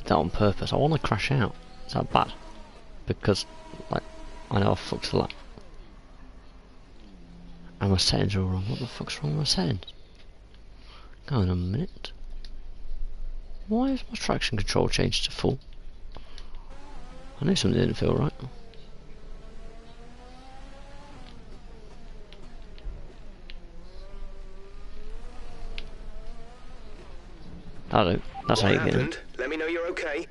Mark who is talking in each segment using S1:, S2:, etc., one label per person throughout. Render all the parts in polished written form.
S1: did that on purpose. I want to crash out. Is that bad? Because, like, I know I fucked a lot. And my settings are all wrong. What the fuck's wrong with my settings? Hang on a minute. Why is my traction control changed to full? I knew something didn't feel right. That'll do. That's how you get it.
S2: Let me know you're okay.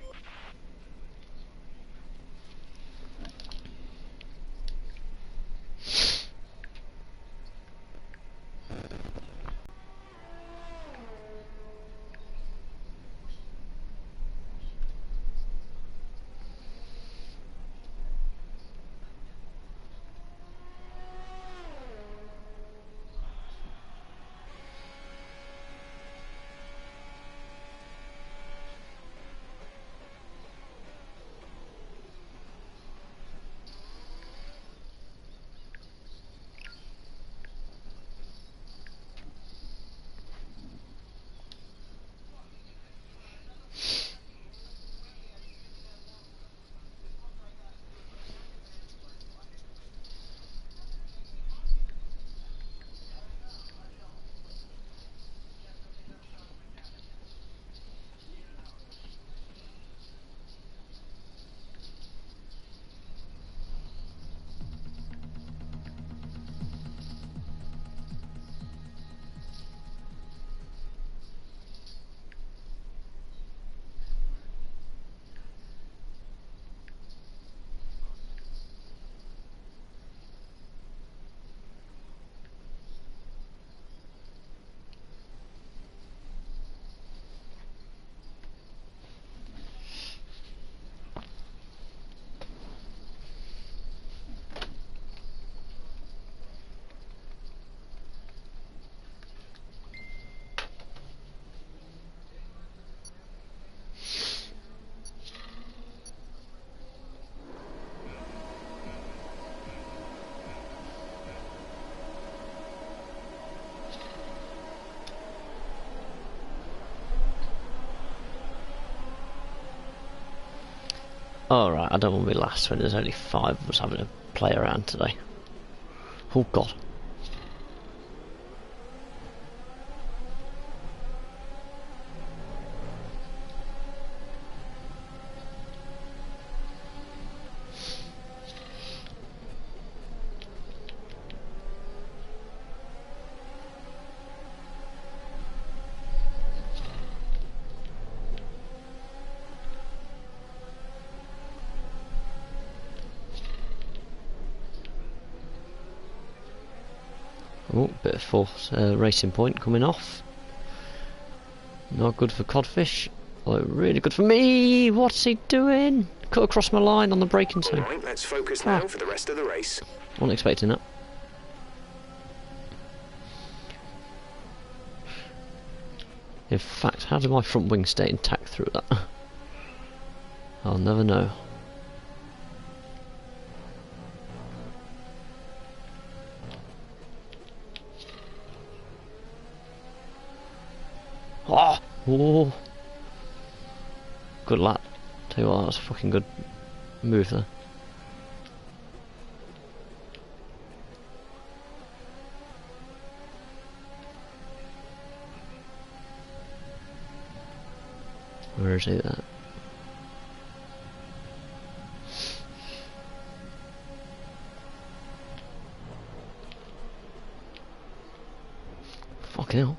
S1: Alright, I don't want to be last when there's only 5 of us having to play around today. Oh god. Oh, bit of false racing point coming off. Not good for codfish. Although really good for me. What's he doing? Cut across my line on the braking zone.
S2: Alright, let's focus now for the rest of the race.
S1: Wasn't expecting that. In fact, how did my front wing stay intact through that? I'll never know. Oh! Good lap. Tell you what, that's a fucking good move there. Where is he at? Fucking hell.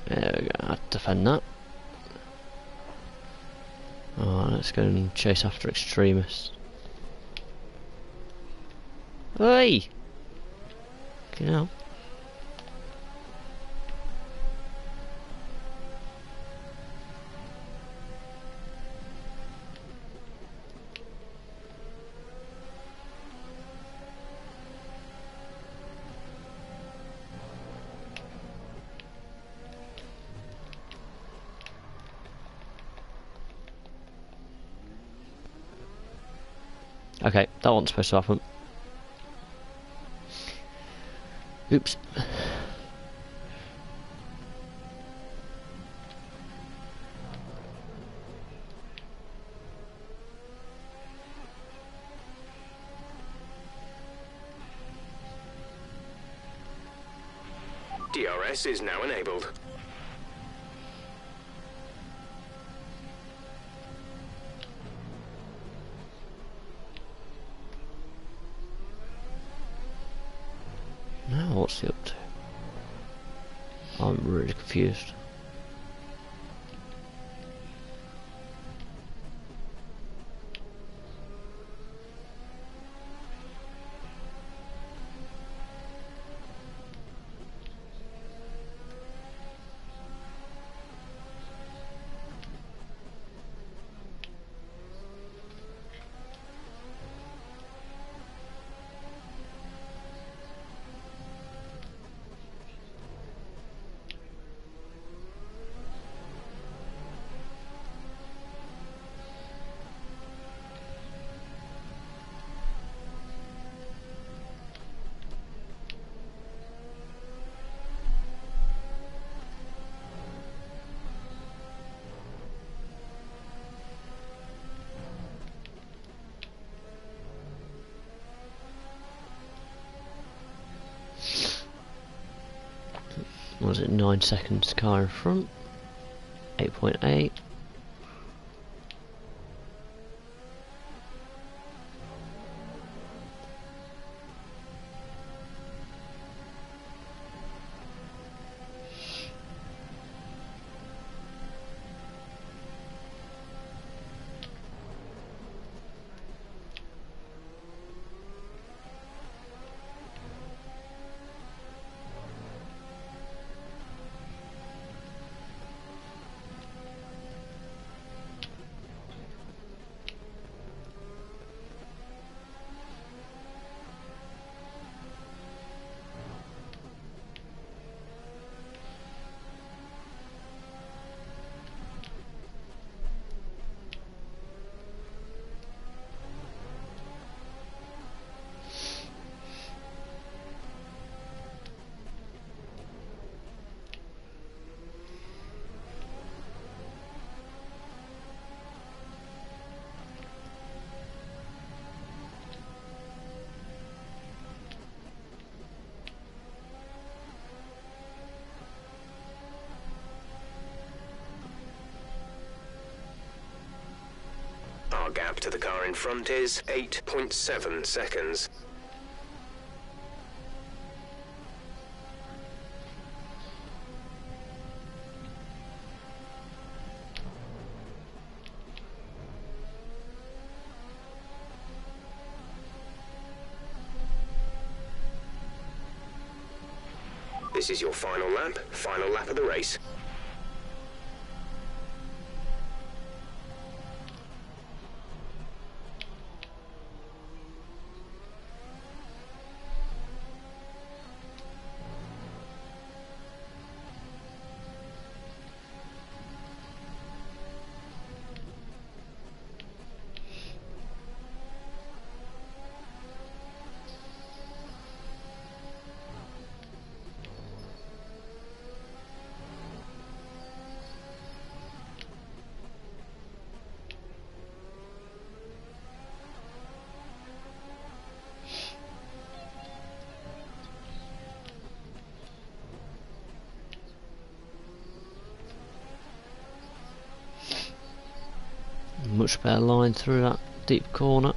S1: There we go, I'll defend that. Alright, let's go and chase after extremists. Hey! You know. Okay, that wasn't supposed to happen. Oops.
S2: DRS is now enabled.
S1: Now what's he up to? I'm really confused. Was it 9 seconds car in front? 8.8.
S2: Our gap to the car in front is 8.7 seconds. This is your final lap of the race.
S1: Much better line through that deep corner.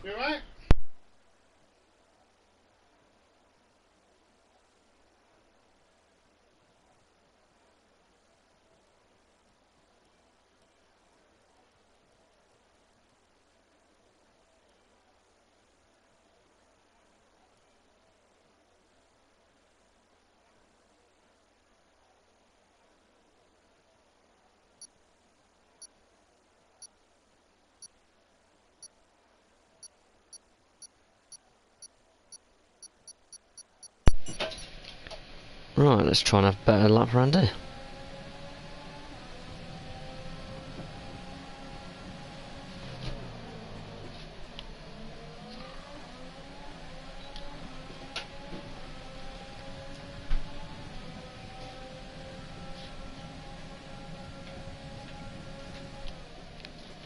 S3: You alright?
S1: Right, let's try and have a better lap around here.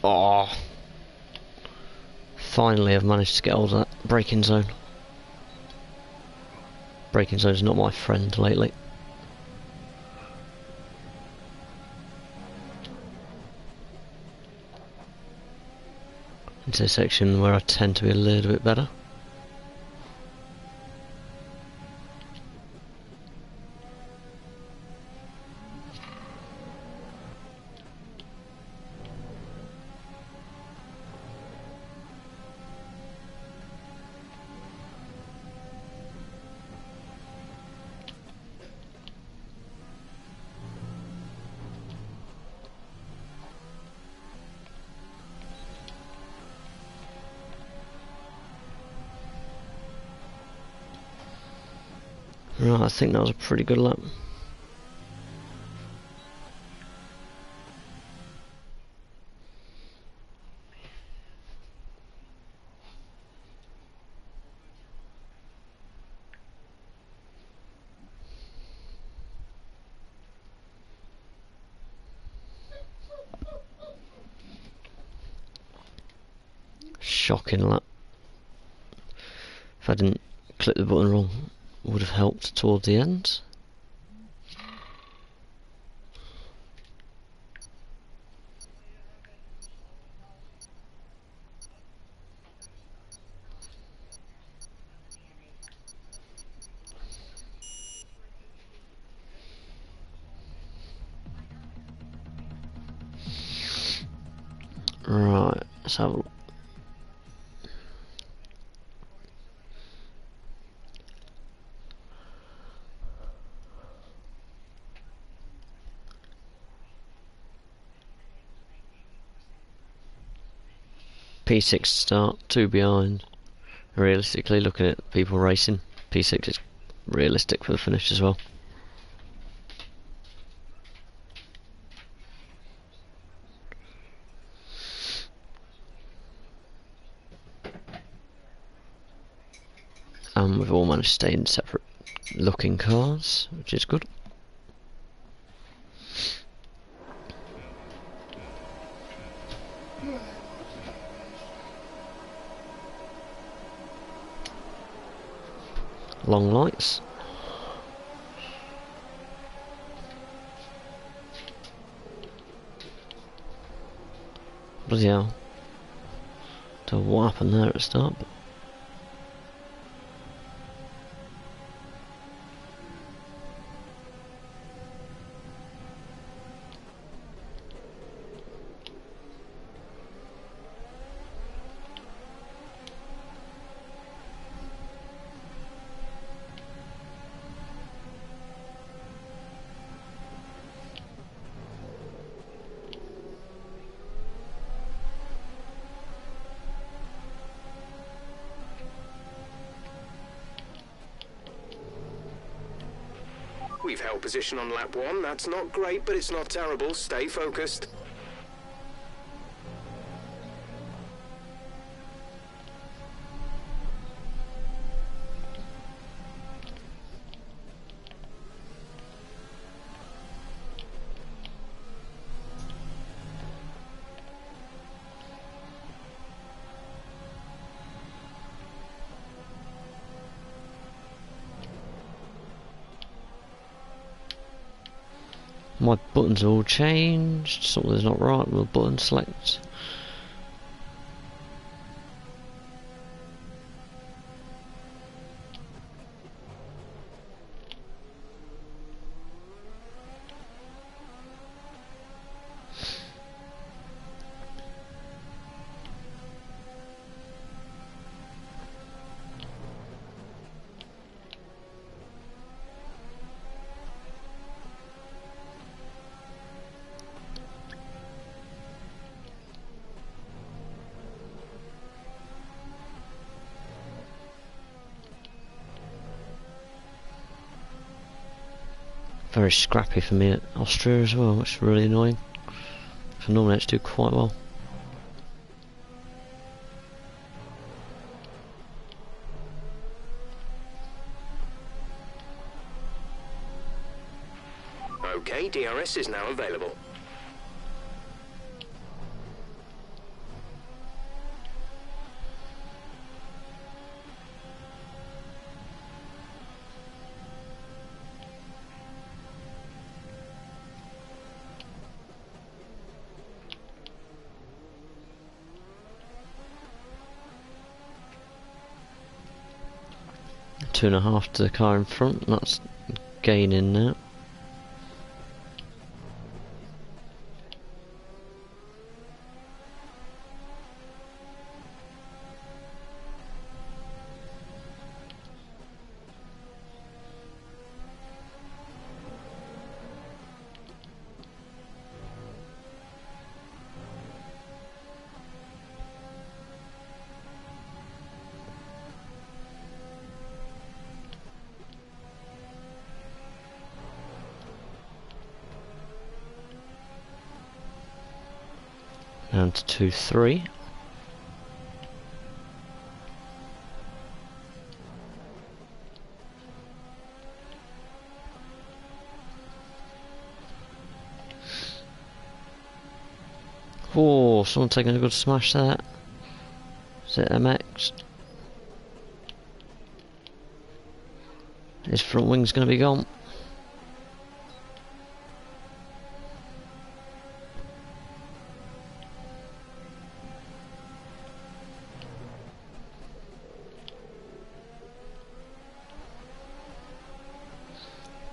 S1: Oh, finally I've managed to get hold of that braking zone. Braking zone's not my friend lately. Into a section where I tend to be a little bit better. Right, I think that was a pretty good lap. Shocking lap. If I didn't click the button wrong, would have helped toward the end. Right, let's have a look. P6 start, 2 behind. Realistically, looking at people racing, P6 is realistic for the finish as well. And we've all managed to stay in separate looking cars, which is good. Long lights. Bloody hell. Don't know what happened there at the start, but
S2: We've held position on lap 1. That's not great, but it's not terrible. Stay focused.
S1: my buttons are all changed. Something's not right with the button select. very scrappy for me at Austria as well, which is really annoying. So normally I actually do quite well.
S2: Okay, DRS is now available.
S1: Two and a half to the car in front, that's gaining now. Down to 2-3. Oh, someone taking a good smash there. Is it MX? His front wing's going to be gone.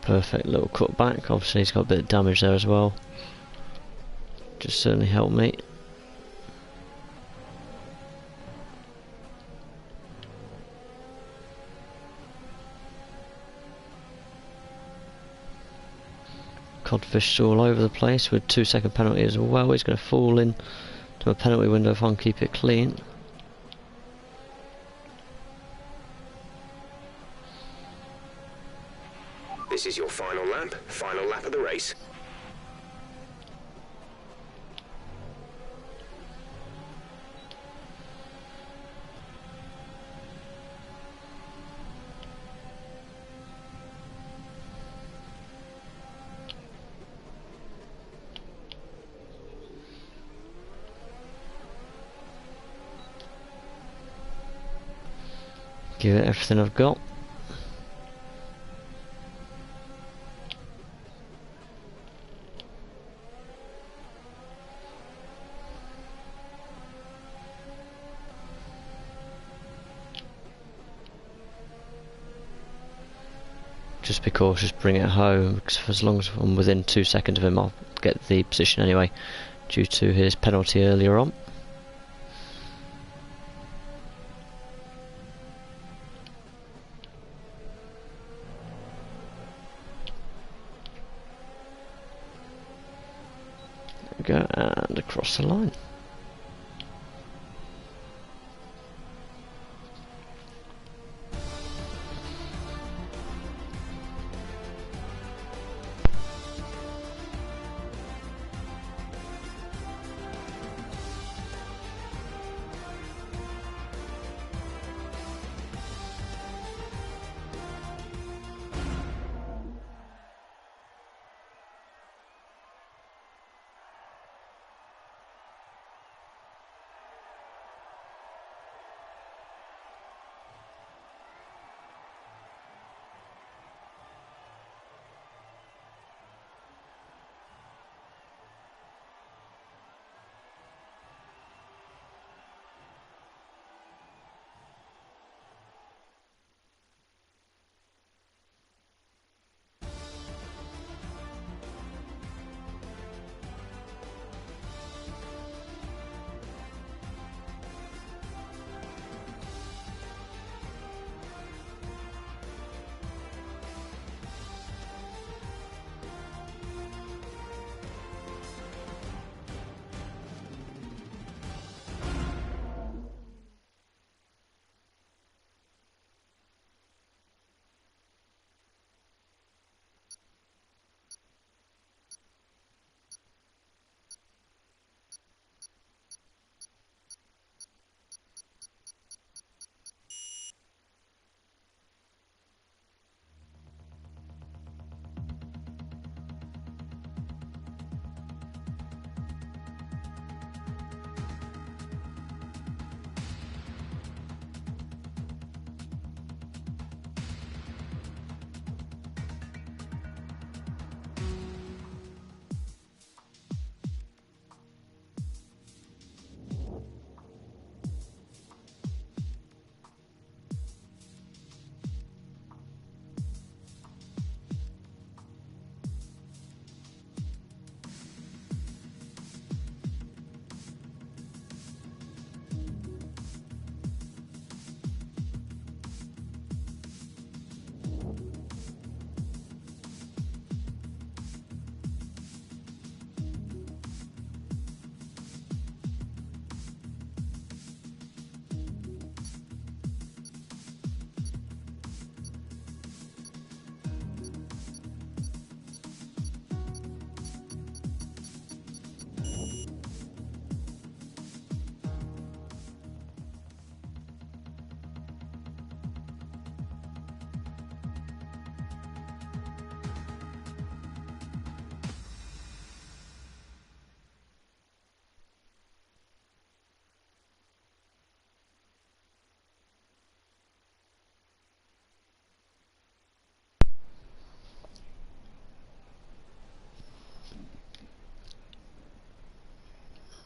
S1: Perfect little cut back. Obviously he's got a bit of damage there as well. Just certainly helped me. Codfish all over the place with 2-second penalty as well. He's going to fall in to a penalty window if I can keep it clean.
S2: This is your final lap of the race.
S1: Give it everything I've got. Just be cautious, bring it home, because as long as I'm within 2 seconds of him I'll get the position anyway, due to his penalty earlier on. There we go, and across the line.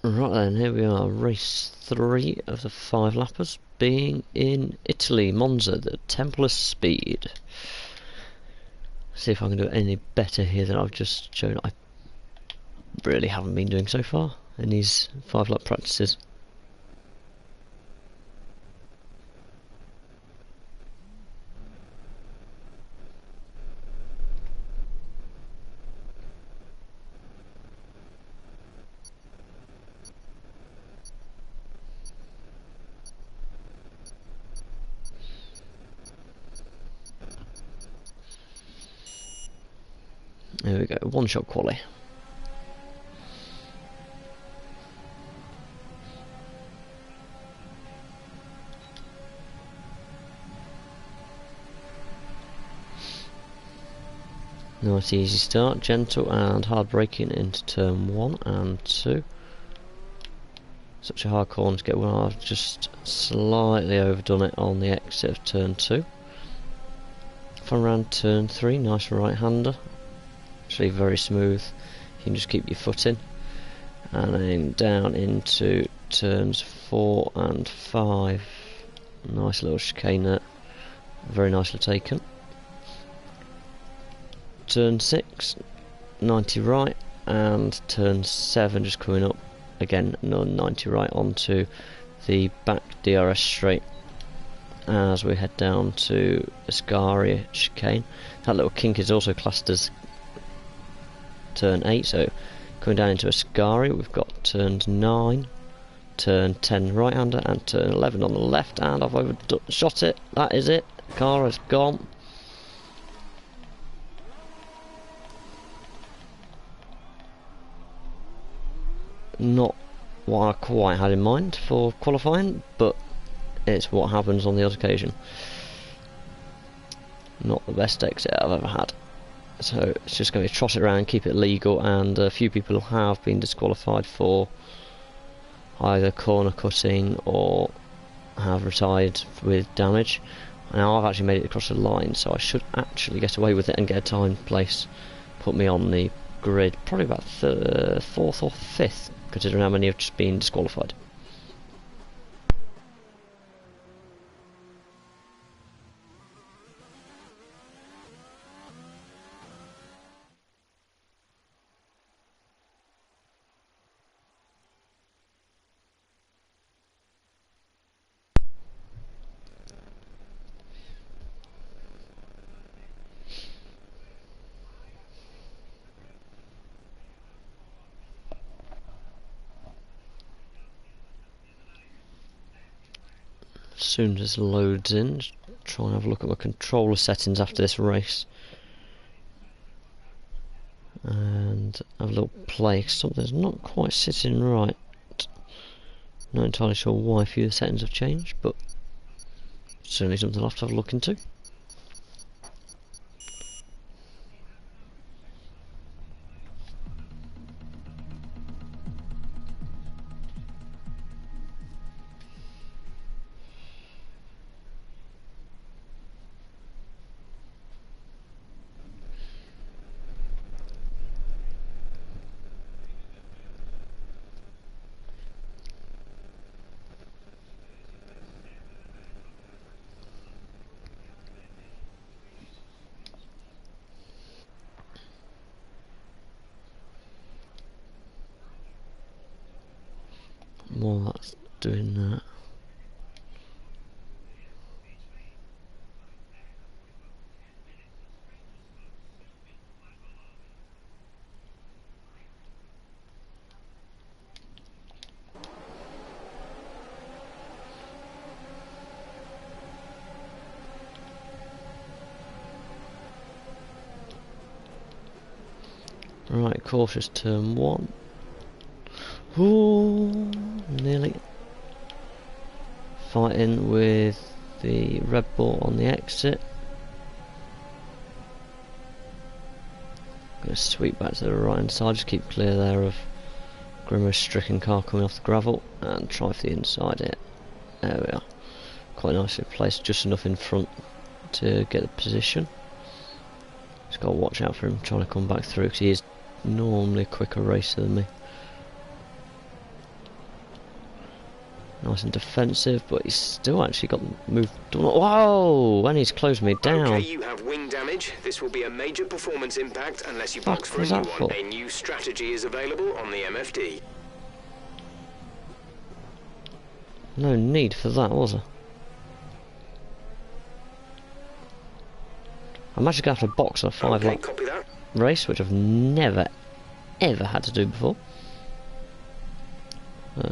S1: Right then, here we are, race 3 of the 5-lappers, being in Italy, Monza, the Temple of Speed. See if I can do it any better here than I've just shown. I really haven't been doing so far in these 5-lap practices. There we go, one-shot quali. Nice easy start, gentle and hard braking into turn 1 and 2. Such a hard corner to get one. I've just slightly overdone it on the exit of turn 2. From around turn 3, nice right-hander. Actually very smooth. You can just keep your foot in. And then down into turns 4 and 5. Nice little chicane there. Very nicely taken. Turn 6, 90 right, and turn 7 just coming up. Again, another 90 right onto the back DRS straight as we head down to Ascari chicane. That little kink is also classed as turn 8, so coming down into Ascari, we've got turns 9, turn 10 right-hander, and turn 11 on the left, and I've overshot it. That is it. Car has gone. Not what I quite had in mind for qualifying, but it's what happens on the odd occasion. Not the best exit I've ever had. So it's just going to trot it around, keep it legal, and a few people have been disqualified for either corner cutting or have retired with damage. Now I've actually made it across the line, so I should actually get away with it and get a timed place. Put me on the grid, probably about 4th or 5th, considering how many have just been disqualified. As soon as this loads in, just try and have a look at my controller settings after this race. And have a little play, because something's not quite sitting right. Not entirely sure why a few of the settings have changed, but certainly something I'll have to have a look into. While that's doing that, right, cautious turn 1. Ooh, nearly. Fighting with the Red Bull on the exit. Going to sweep back to the right hand side, just keep clear there of Grimmer's stricken car coming off the gravel, and try for the inside it. There we are. Quite nicely placed, just enough in front to get the position. Just got to watch out for him trying to come back through, because he is normally a quicker racer than me. nice and defensive, but he's still actually got moved. Whoa! And he's closed me down.
S2: Okay, you have wing damage. This will be a major performance impact unless you
S1: Fuck
S2: box for a
S1: was
S2: new
S1: that
S2: one.
S1: for?
S2: A new strategy is available on the MFD.
S1: No need for that, was there? I'm actually going to have to box a 5-lap
S2: copy that.
S1: race, which I've never, ever had to do before.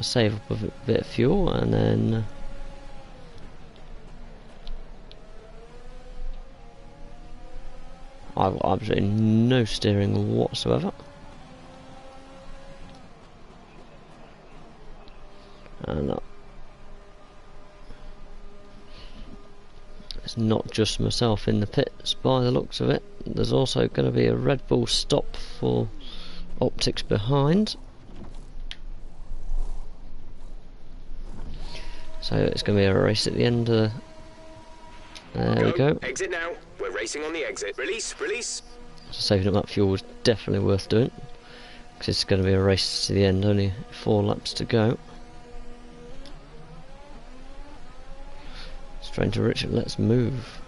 S1: Save up a bit of fuel, and then... I've got absolutely no steering whatsoever. And it's not just myself in the pits by the looks of it. There's also going to be a Red Bull stop for Optics behind. So it's going to be a race at the end of the... There we go.
S2: Exit now. We're racing on the exit. Release, release.
S1: So saving up that fuel was definitely worth doing, because it's going to be a race to the end, only 4 laps to go. Straight to Richard, let's move.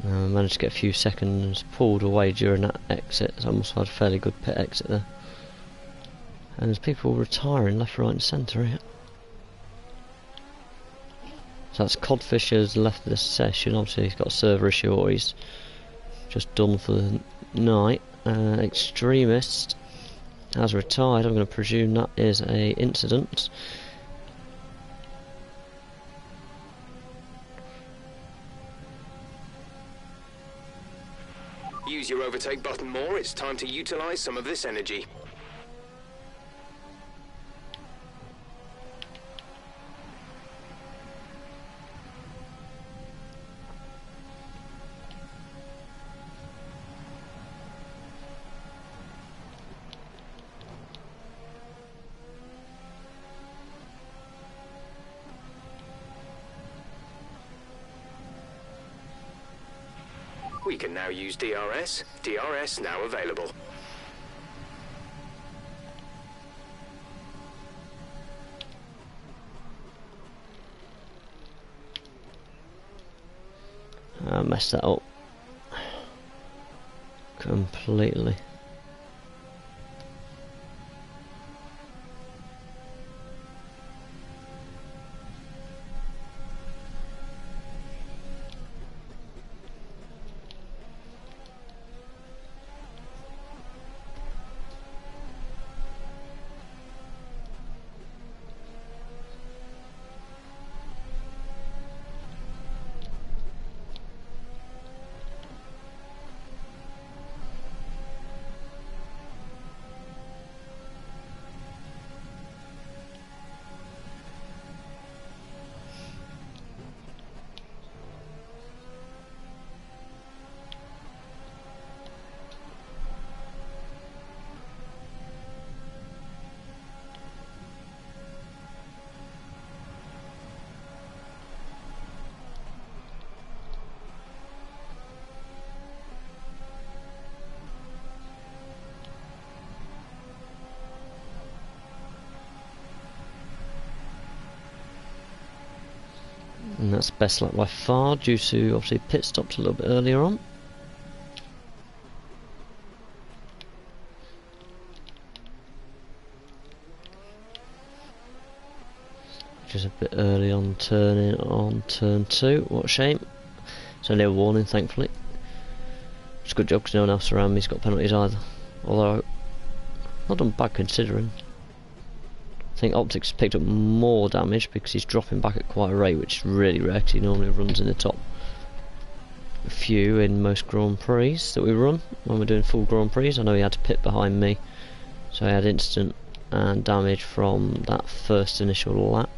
S1: I managed to get a few seconds pulled away during that exit, so I must have had a fairly good pit exit there. And there's people retiring left, right and centre here. So that's Codfish has left this session. Obviously he's got a server issue, or he's just done for the night. Extremist has retired. I'm going to presume that is a incident.
S2: Use your overtake button more. It's time to utilize some of this energy. We can now use DRS. DRS now available.
S1: I messed that up completely. And that's best lap by far, due to obviously pit stops a little bit earlier on. Which is a bit early on turning on turn 2, what a shame. It's only a warning, thankfully. It's a good job because no one else around me's got penalties either. Although, not done bad considering. I think Optics picked up more damage because he's dropping back at quite a rate, which is really rare because he normally runs in the top few in most Grand Prix that we run when we're doing full Grand Prix. I know he had to pit behind me, so he had instant and damage from that first initial lap.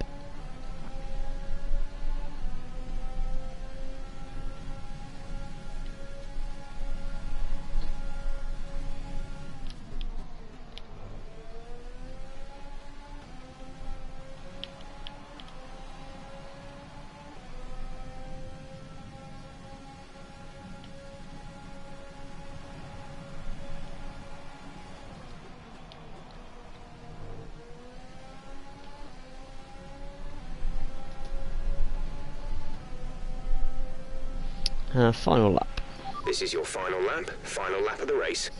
S1: Final lap.
S2: This is your final lap of the race.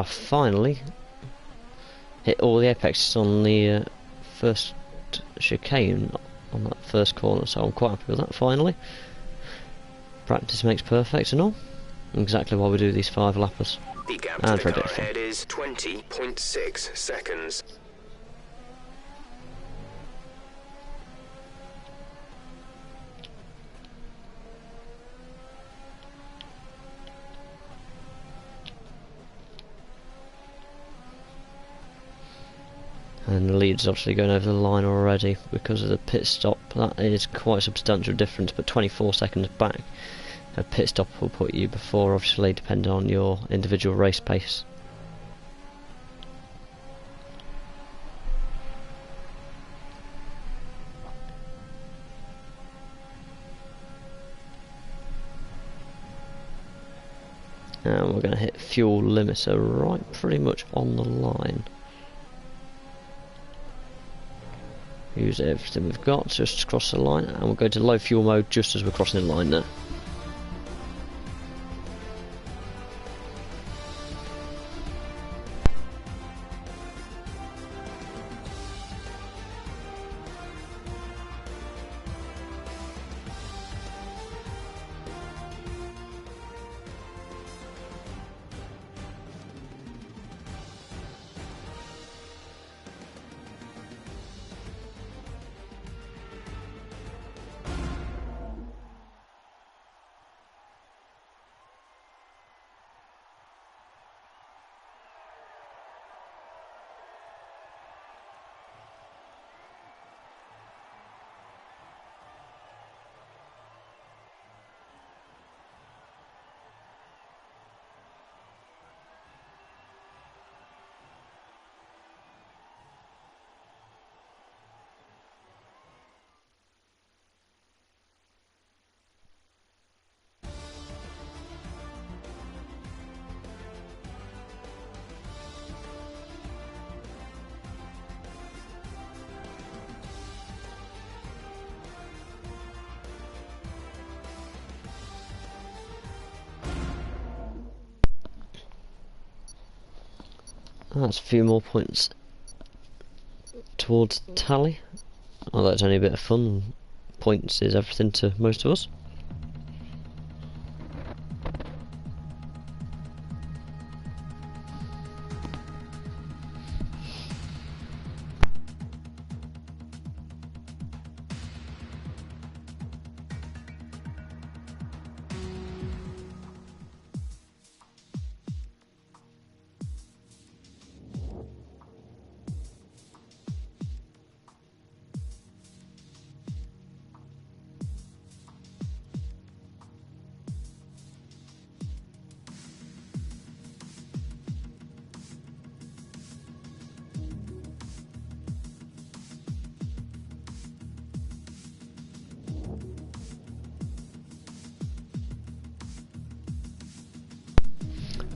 S1: Finally hit all the apexes on the first chicane on that first corner, so I'm quite happy with that finally. Practice makes perfect and all. Exactly why we do these 5 lappers.
S2: The gap
S1: And
S2: to
S1: for
S2: the
S1: a bit
S2: car
S1: of fun.
S2: ahead is 20.6 seconds.
S1: And the lead's obviously going over the line already because of the pit stop. That is quite a substantial difference, but 24 seconds back. A pit stop will put you before, obviously, depending on your individual race pace. And we're going to hit fuel limiter right pretty much on the line. Use everything we've got just to cross the line, and we'll go to low fuel mode just as we're crossing the line there. That's a few more points towards the tally. Although it's only a bit of fun, points is everything to most of us.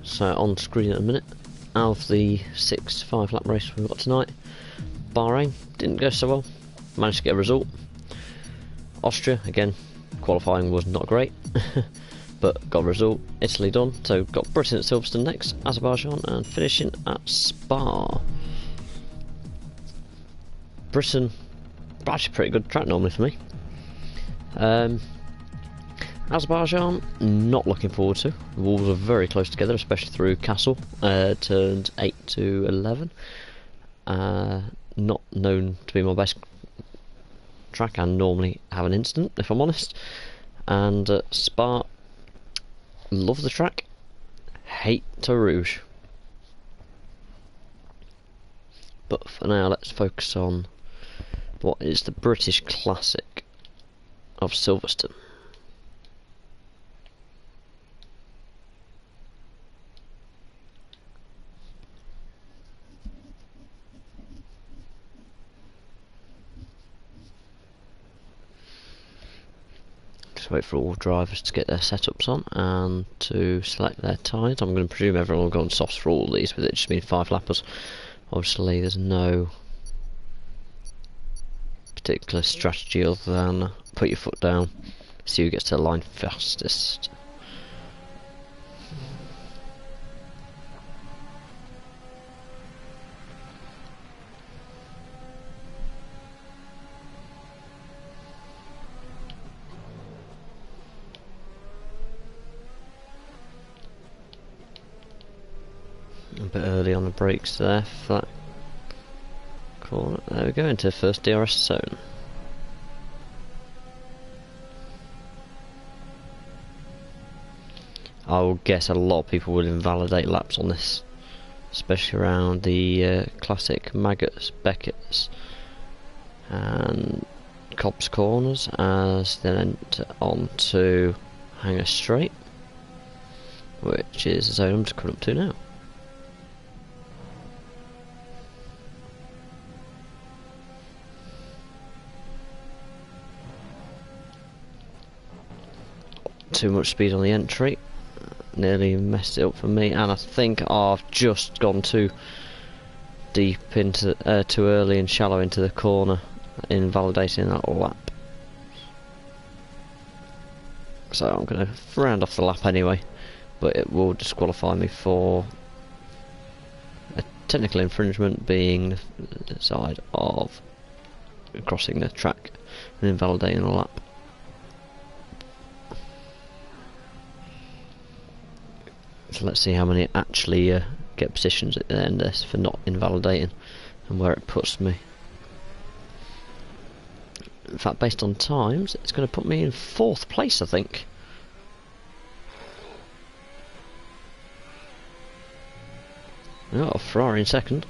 S1: So on screen at the minute, out of the 6 5-lap race we've got tonight, Bahrain didn't go so well, managed to get a result. Austria, again, qualifying was not great, but got a result. Italy done, so got Britain at Silverstone next, Azerbaijan, and finishing at Spa. Britain, actually pretty good track normally for me. Azerbaijan, not looking forward to. The walls are very close together, especially through Castle, turns 8 to 11. Not known to be my best track, and normally have an incident, if I'm honest. And Spa, love the track, hate to Rouge. But for now, let's focus on what is the British Classic of Silverstone. Just wait for all drivers to get their setups on and to select their tyres. I'm going to presume everyone will go on softs for all these, with it just being 5-lappers. Obviously there's no particular strategy other than put your foot down, see who gets to the line fastest. A bit early on the brakes there for that corner. There we go, into first DRS zone. I will guess a lot of people will invalidate laps on this, especially around the classic Maggots, Beckett's and Cobb's corners, as they then enter on to Hangar Straight, which is the zone I'm just coming up to now. Too much speed on the entry, nearly messed it up for me, and I think I've just gone too deep into too early and shallow into the corner, invalidating that lap. So I'm going to round off the lap anyway, but it will disqualify me for a technical infringement, being the side of crossing the track and invalidating the lap. So let's see how many actually get positions at the end of this for not invalidating, and where it puts me. In fact, based on times, it's going to put me in 4th place, I think. Oh, Ferrari in 2nd.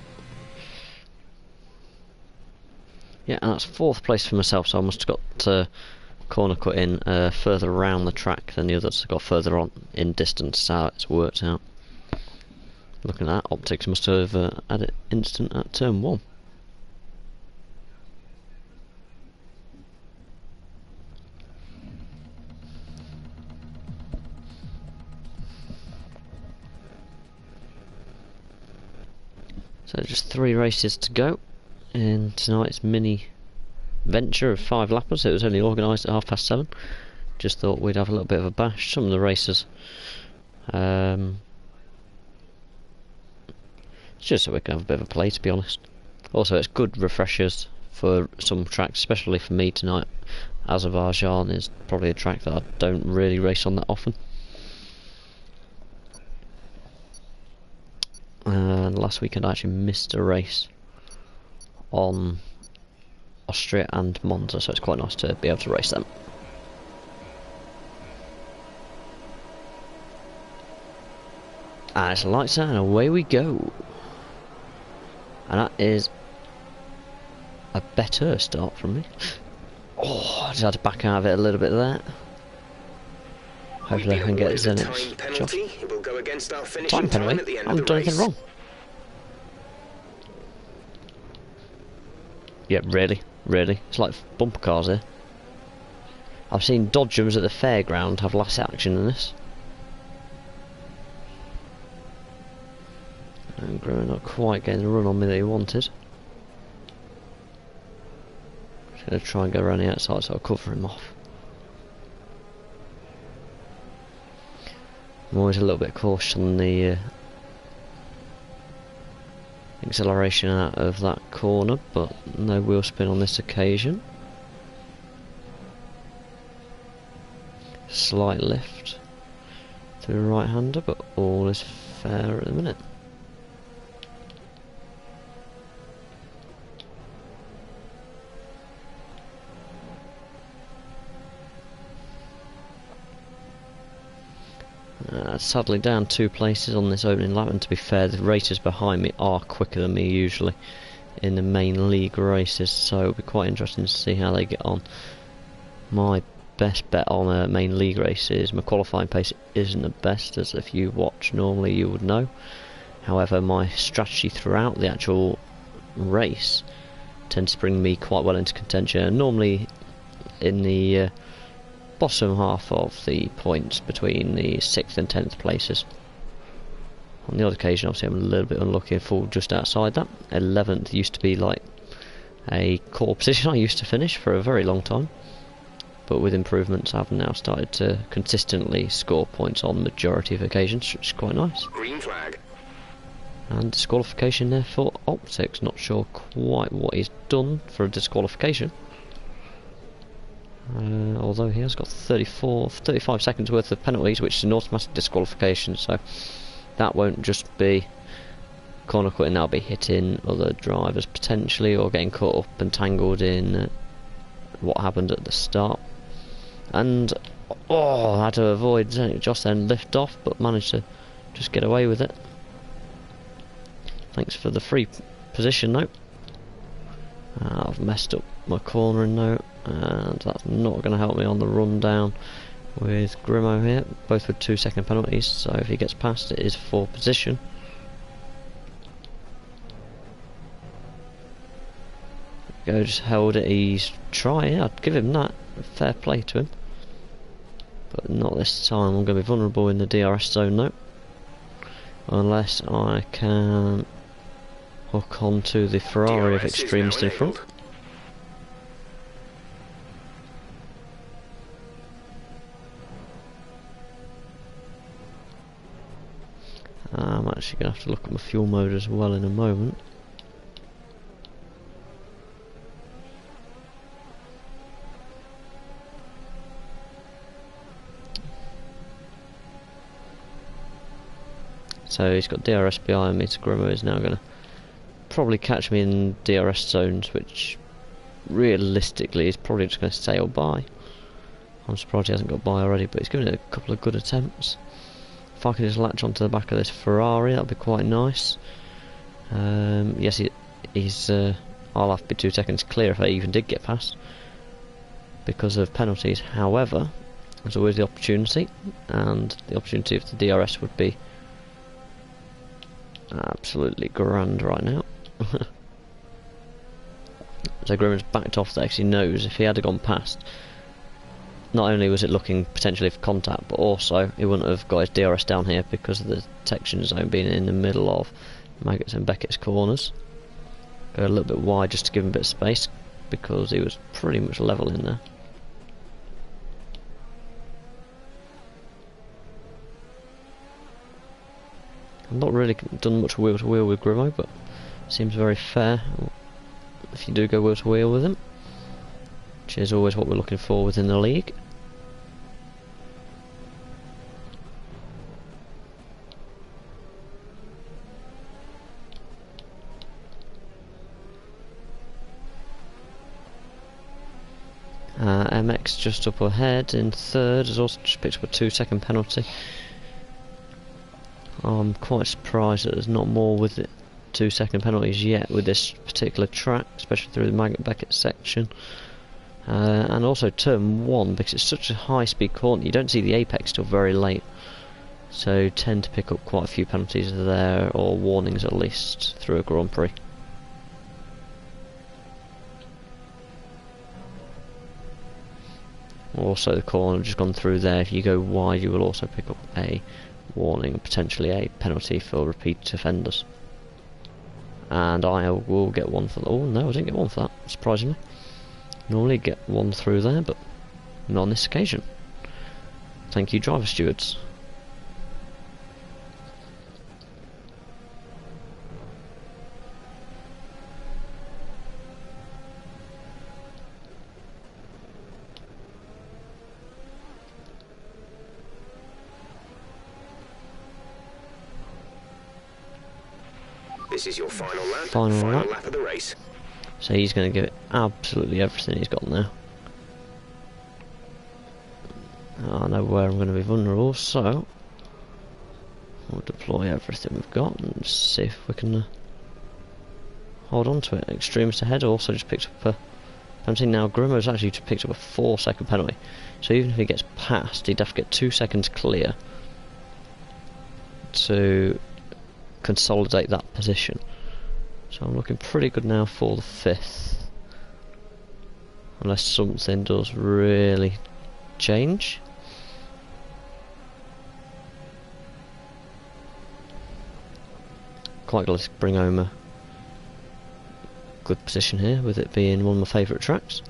S1: Yeah, and that's 4th place for myself, so I must have got corner cut in further around the track than the others. Got further on in distance. That's how it's worked out. Looking at that, optics must have had it instant at turn 1. So just 3 races to go in tonight's mini venture of 5-lappers. It was only organised at 7:30. Just thought we'd have a little bit of a bash. Some of the races, it's just so we can have a bit of a play, to be honest. Also, it's good refreshers for some tracks, especially for me tonight. Azerbaijan is probably a track that I don't really race on that often. And last weekend I actually missed a race on Austria and Monza, so it's quite nice to be able to race them. And it's lights out and away we go. And that is a better start from me. Oh, I just had to back out of it a little bit there. Hopefully I can get Zenit's penalty. It will go against our finishing time at the end of the race. I haven't done anything wrong. Yeah, really? Really? It's like bumper cars here. I've seen Dodgems at the fairground have less action than this. And Grumman not quite getting the run on me that he wanted. Just going to try and go around the outside so I'll cover him off. I'm always a little bit cautious on the acceleration out of that corner, but no wheel spin on this occasion. Slight lift to the right hander, but all is fair at the minute. Sadly down 2 places on this opening lap, and to be fair, the racers behind me are quicker than me usually in the main league races, so it'll be quite interesting to see how they get on. My best bet on a main league race is my qualifying pace isn't the best, as if you watch normally you would know. However, my strategy throughout the actual race tends to bring me quite well into contention. Normally in the bottom half of the points between the 6th and 10th places. On the odd occasion, obviously, I'm a little bit unlucky and fall just outside that. 11th used to be like a core position I used to finish for a very long time, but with improvements, I've now started to consistently score points on the majority of occasions, which is quite nice.
S2: Green flag.
S1: And disqualification there for Optics. Not sure quite what he's done for a disqualification. Although he has got 35 seconds worth of penalties, which is an automatic disqualification, so that won't just be corner quitting, that'll be hitting other drivers potentially, or getting caught up and tangled in what happened at the start. And I had to avoid just then lift off, but managed to just get away with it. Thanks for the free position though. I've messed up my cornering note, and that's not going to help me on the run down with Grimo here, both with 2-second penalties, so if he gets past it is for position. Go, just held it, he's trying, I'd give him that, fair play to him. But not this time, I'm going to be vulnerable in the DRS zone though. Unless I can hook onto the Ferrari of Extremist in front. I'm actually going to have to look at my fuel mode as well in a moment. So he's got DRS behind me, so Grimo is now going to probably catch me in DRS zones, which realistically is probably just going to sail by. I'm surprised he hasn't got by already, but he's given it a couple of good attempts. If I can just latch onto the back of this Ferrari, that'd be quite nice. Yes, he's. I'll have to be 2 seconds clear if I even did get past, because of penalties. However, there's always the opportunity, and the opportunity of the DRS would be absolutely grand right now. So Grimmer's backed off there because he knows if he had gone past, not only was it looking potentially for contact, but also he wouldn't have got his DRS down here because of the detection zone being in the middle of Maggott's and Beckett's corners. Go a little bit wide just to give him a bit of space, because he was pretty much level in there. I've not really done much wheel to wheel with Grimo, but seems very fair if you do go wheel to wheel with him, which is always what we're looking for within the league. MX just up ahead in third, has also just picked up a 2-second penalty. I'm quite surprised that there's not more with it. 2-second penalties yet with this particular track, especially through the Maggott Beckett section, and also turn 1, because it's such a high speed corner you don't see the apex till very late, so tend to pick up quite a few penalties there, or warnings at least, through a Grand Prix. Also the corner I've just gone through there, if you go wide you will also pick up a warning and potentially a penalty for repeat offenders. And I will get one for that. Oh no, I didn't get one for that, surprisingly. Normally get one through there, but not on this occasion. Thank you, driver stewards.
S2: This is your final lap.
S1: Final lap.
S2: Lap of the race.
S1: So he's going to give it absolutely everything he's got now. I know where I'm going to be vulnerable, so we'll deploy everything we've got and see if we can hold on to it. Extremist ahead also just picked up a penalty. Now Grimo's actually just picked up a 4-second penalty, so even if he gets past, he'd have to get 2 seconds clear to consolidate that position. So I'm looking pretty good now for the 5th, unless something does really change. Quite glad to bring home a good position here, with it being one of my favourite tracks.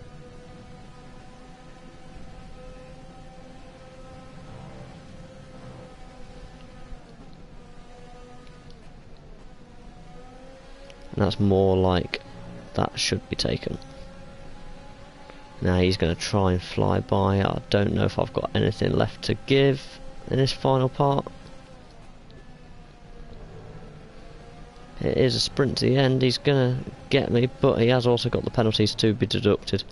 S1: And that's more like that should be taken. Now he's going to try and fly by. I don't know if I've got anything left to give in this final part. It is a sprint to the end. He's going to get me, but he has also got the penalties to be deducted,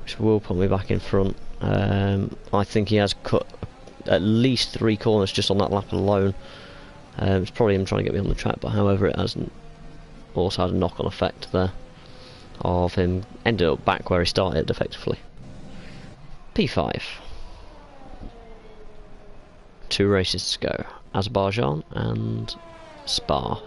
S1: which will put me back in front. I think he has cut at least 3 corners just on that lap alone. It's probably him trying to get me on the track, but however, it hasn't also had a knock-on effect there of him ended up back where he started effectively. P5. 2 races to go. Azerbaijan and Spa.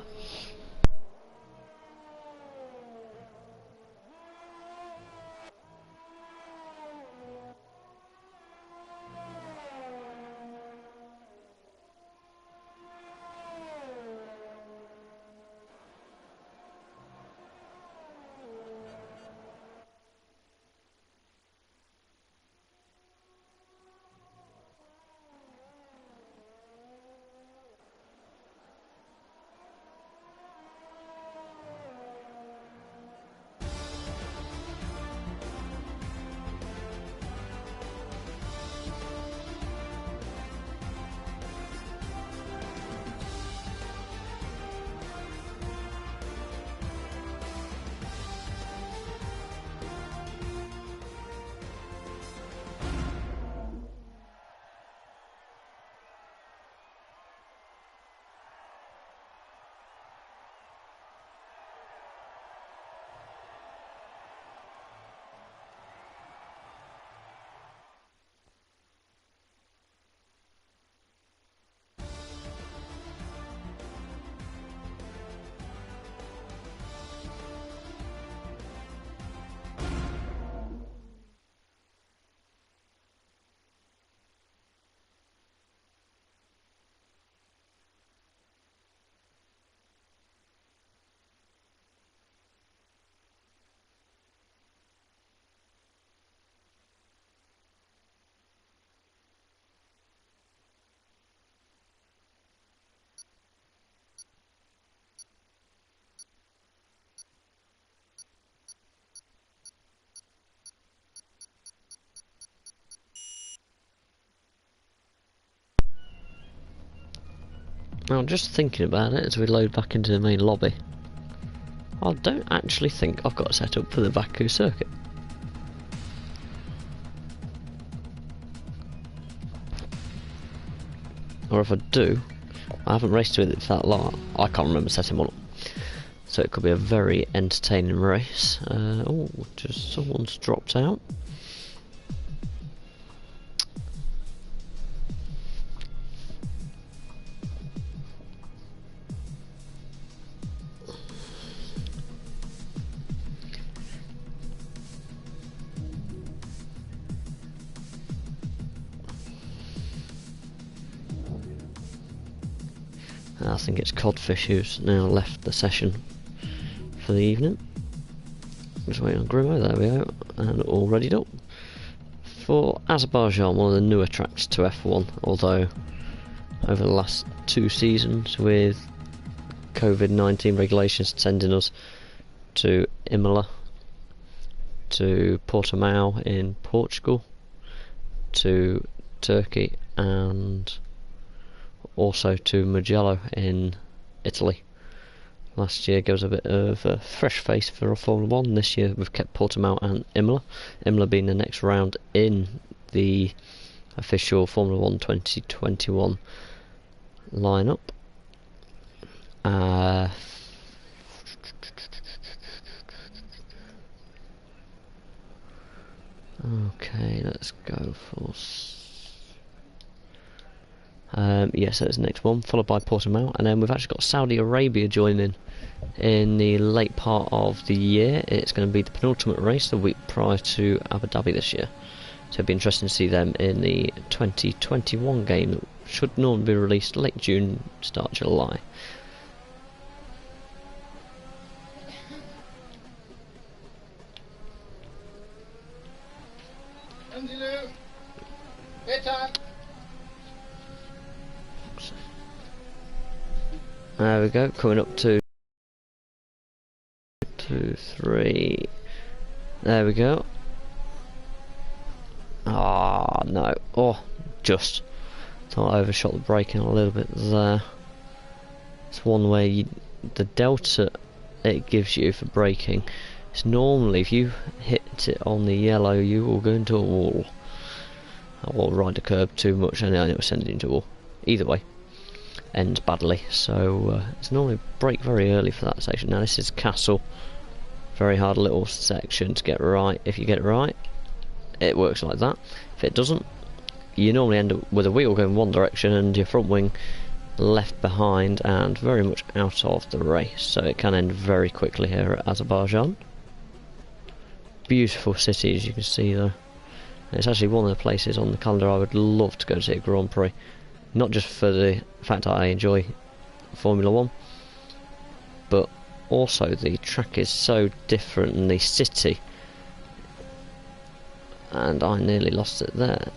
S1: Now, just thinking about it as we load back into the main lobby, I don't actually think I've got a setup for the Baku circuit. Or if I do, I haven't raced with it for that long. I can't remember setting one up. So it could be a very entertaining race. Oh, just someone's dropped out. I think it's Codfish who's now left the session for the evening. Just waiting on Grimo, there we go, and all readied up. For Azerbaijan, one of the newer tracks to F1, although over the last 2 seasons with COVID-19 regulations sending us to Imola, to Portimao in Portugal, to Turkey, and also to Mugello in Italy. Last year gave us a bit of a fresh face for Formula 1. This year we've kept Portimao and Imola. Imola being the next round in the official Formula 1 2021 lineup. Okay, let's go for... yes, that's the next one, followed by Portimao, and then we've actually got Saudi Arabia joining in the late part of the year. It's going to be the penultimate race the week prior to Abu Dhabi this year. So it'd be interesting to see them in the 2021 game that should normally be released late June, start July. There we go, coming up to 2, 3. There we go. Ah, no. Oh, just thought I overshot the braking a little bit there. It's one way the delta it gives you for braking is normally if you hit it on the yellow, you will go into a wall. Or ride the curb too much and it will send it into a wall. Either way, ends badly. So it's normally brake very early for that section. Now this is Castle. Very hard little section to get right. If you get it right, it works like that. If it doesn't, you normally end up with a wheel going one direction and your front wing left behind and very much out of the race. So it can end very quickly here at Azerbaijan. Beautiful city, as you can see though. It's actually one of the places on the calendar I would love to go to see a Grand Prix. Not just for the fact that I enjoy Formula 1, but also the track is so different and the city, and I nearly lost it there.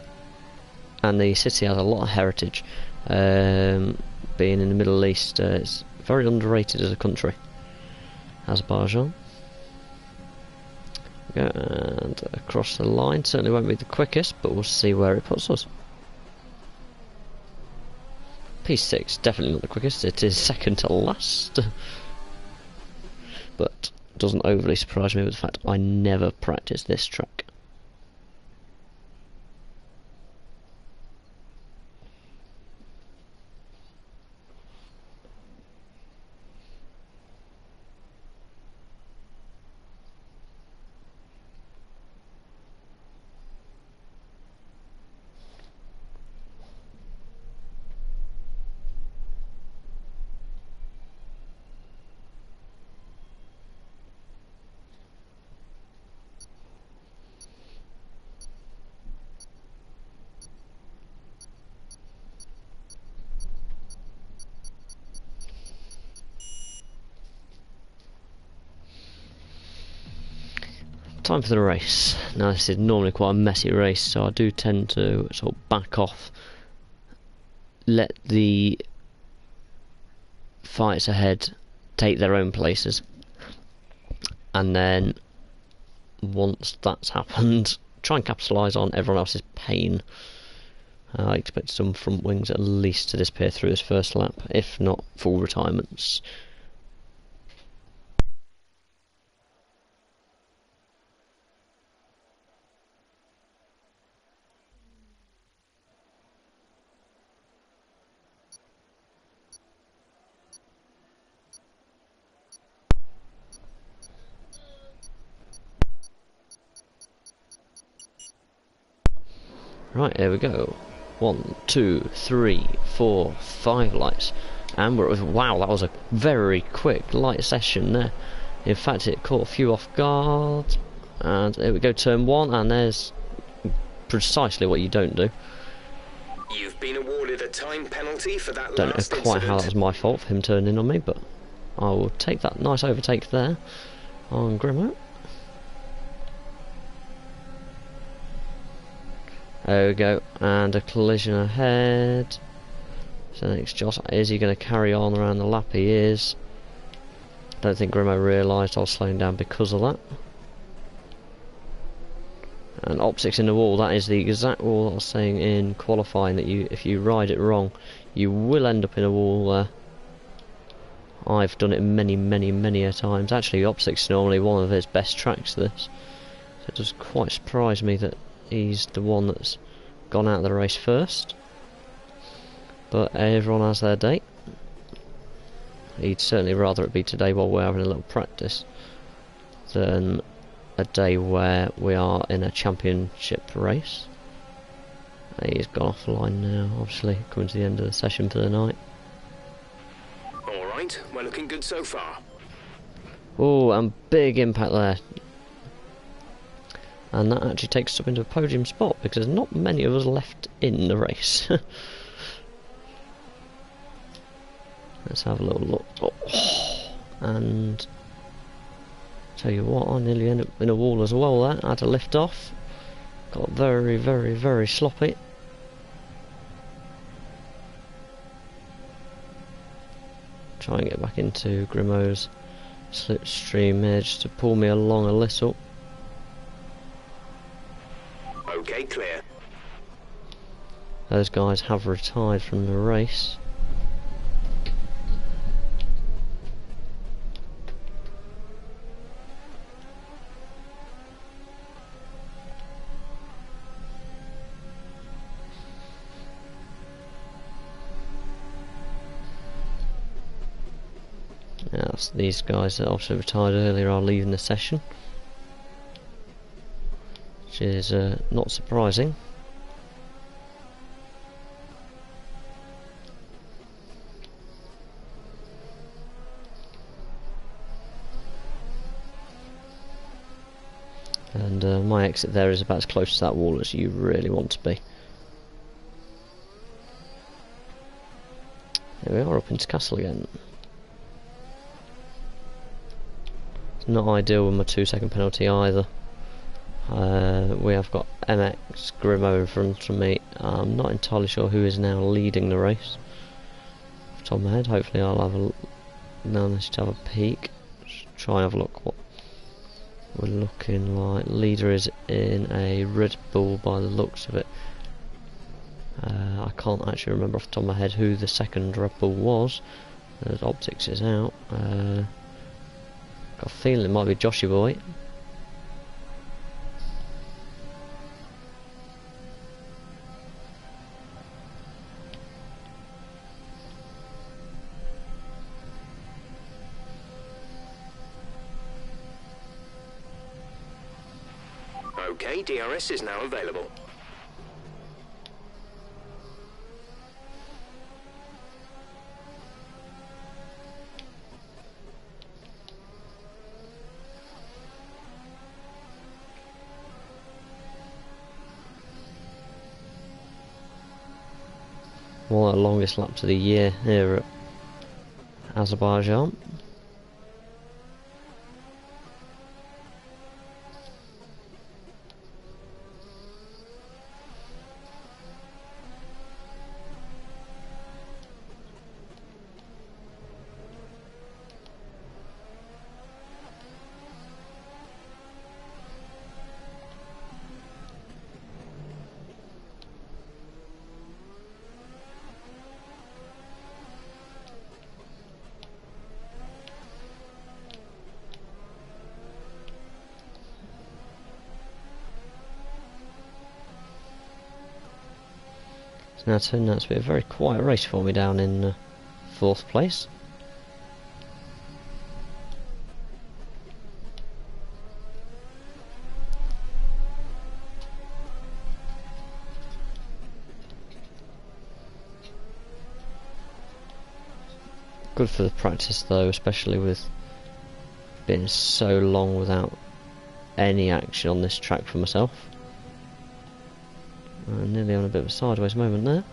S1: And the city has a lot of heritage. Being in the Middle East, it's very underrated as a country, Azerbaijan. And across the line, certainly won't be the quickest, but we'll see where it puts us. P6, definitely not the quickest, it is second to last. But doesn't overly surprise me with the fact I never practiced this track. Time for the race. Now this is normally quite a messy race, so I do tend to sort of back off, let the fights ahead take their own places, and then once that's happened, try and capitalise on everyone else's pain. I expect some front wings at least to disappear through this first lap, if not full retirements. Right, here we go. 1, 2, 3, 4, 5 lights. And we're, wow, that was a very quick light session there. In fact, it caught a few off guard. And here we go, turn 1, and there's precisely what you don't do.
S2: You've been awarded a time penalty for that
S1: Don't know quite how that was my fault for him turning in on me, but I will take that nice overtake there on Grimo. There we go, and a collision ahead. So next Joss, is he going to carry on around the lap? He is. Don't think Grimo realised I was slowing down because of that. And optics in the wall, that is the exact wall I was saying in qualifying, that if you ride it wrong, you will end up in a wall there. I've done it many a times. Actually, optics is normally one of his best tracks, this. So it does quite surprise me that he's the one that's gone out of the race first. But everyone has their day. He'd certainly rather it be today while we're having a little practice than a day where we are in a championship race. He's gone off the line now, obviously, coming to the end of the session for the night.
S2: Alright, we're looking good so far.
S1: Oh, and big impact there. and that actually takes us up into a podium spot because there's not many of us left in the race. Let's have a little look. Oh, and tell you what, I nearly ended up in a wall as well there. I had to lift off. Got very, very, very sloppy. Try and get back into Grimo's slipstream edge to pull me along a little.
S2: Okay, clear.
S1: Those guys have retired from the race. Yes, these guys that also retired earlier are leaving the session, which is not surprising. And my exit there is about as close to that wall as you really want to be. There we are, up into Castle again. It's not ideal with my 2-second penalty either. We have got MX Grimo in front of me. I'm not entirely sure who is now leading the race. Off the top of my head, hopefully I'll have manage to have a peek. Just try and have a look what we're looking like. Leader is in a Red Bull by the looks of it. I can't actually remember off the top of my head who the second Red Bull was. The optics is out. Got a feeling it might be Joshy Boy.
S2: Okay, DRS is now available.
S1: Well, the longest lap of the year here at Azerbaijan. Now turned out to be a very quiet race for me down in 4th place. Good for the practice though, especially with being so long without any action on this track for myself. Nearly on a bit of a sideways moment there.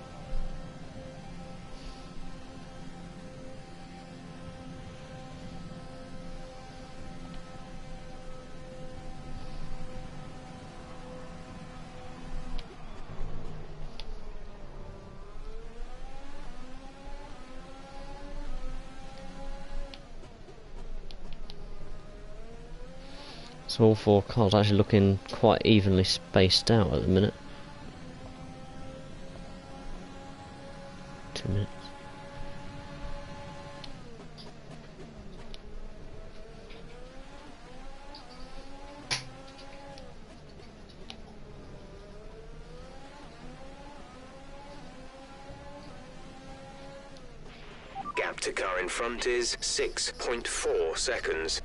S1: So all 4 cars actually looking quite evenly spaced out at the minute. 2 minutes.
S2: Gap to car in front is 6.4 seconds.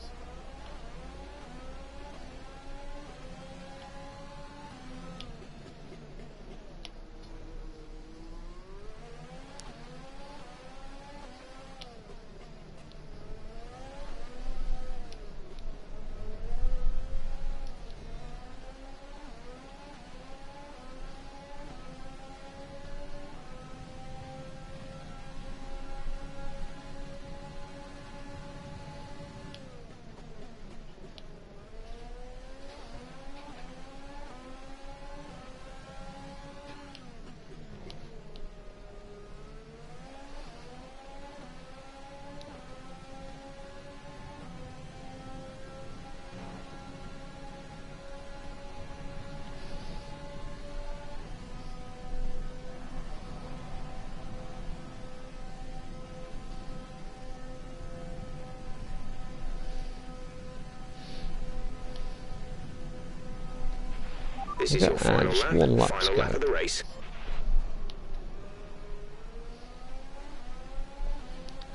S2: This is
S1: Okay,
S2: your final
S1: just
S2: lap.
S1: one lap to
S2: Final lap
S1: go.
S2: of the race.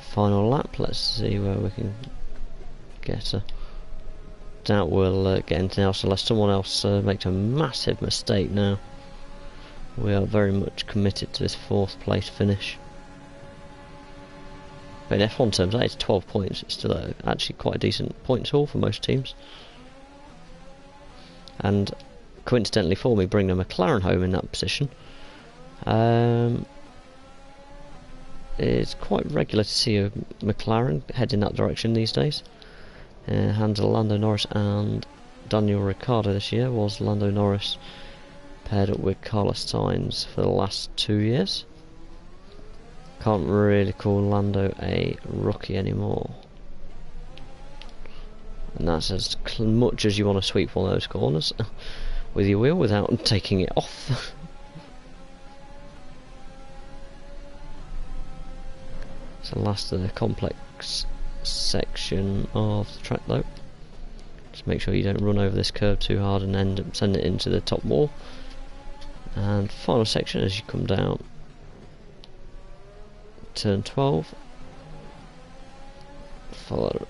S1: Final lap, let's see where we can get her. Doubt we'll get anything else unless someone else makes a massive mistake now. We are very much committed to this 4th place finish. But in F1 terms, that is 12 points. It's still actually quite a decent points haul for most teams. And coincidentally for me, bringing a McLaren home in that position, it's quite regular to see a McLaren head in that direction these days. Hands of Lando Norris and Daniel Ricciardo this year, was Lando Norris paired up with Carlos Sainz for the last 2 years. Can't really call Lando a rookie anymore. And that's as much as you want to sweep one of those corners with your wheel without taking it off. It's the last of the complex section of the track though. Just make sure you don't run over this curve too hard and end up sending it into the top wall. And final section as you come down turn 12. Follow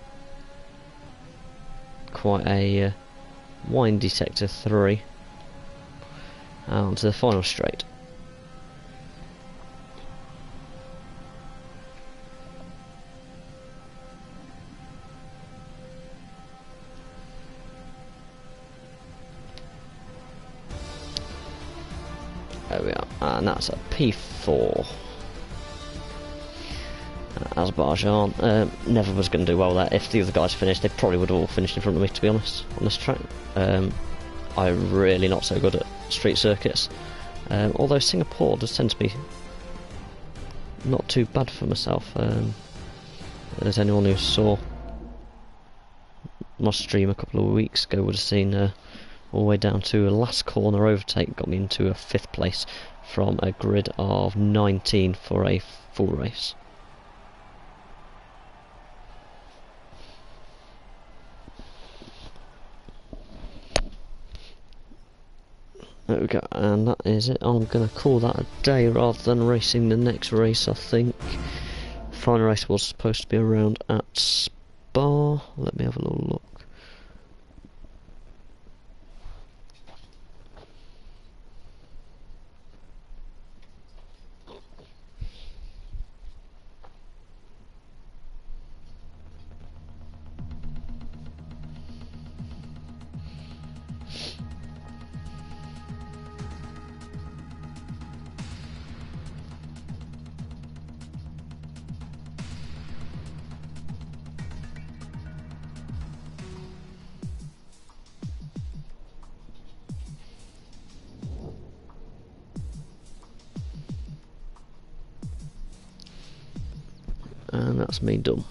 S1: quite a windy sector 3 out onto the final straight. There we are, and that's a P4. Azerbaijan never was going to do well there. If the other guys finished, they probably would have all finished in front of me, to be honest, on this track. I'm really not so good at street circuits, although Singapore does tend to be not too bad for myself. As anyone who saw my stream a couple of weeks ago would have seen, all the way down to a last corner overtake got me into a 5th place from a grid of 19 for a full race. There we go, and that is it. I'm going to call that a day rather than racing the next race, I think. The final race was supposed to be around at Spa. Let me have a little look. And that's me done.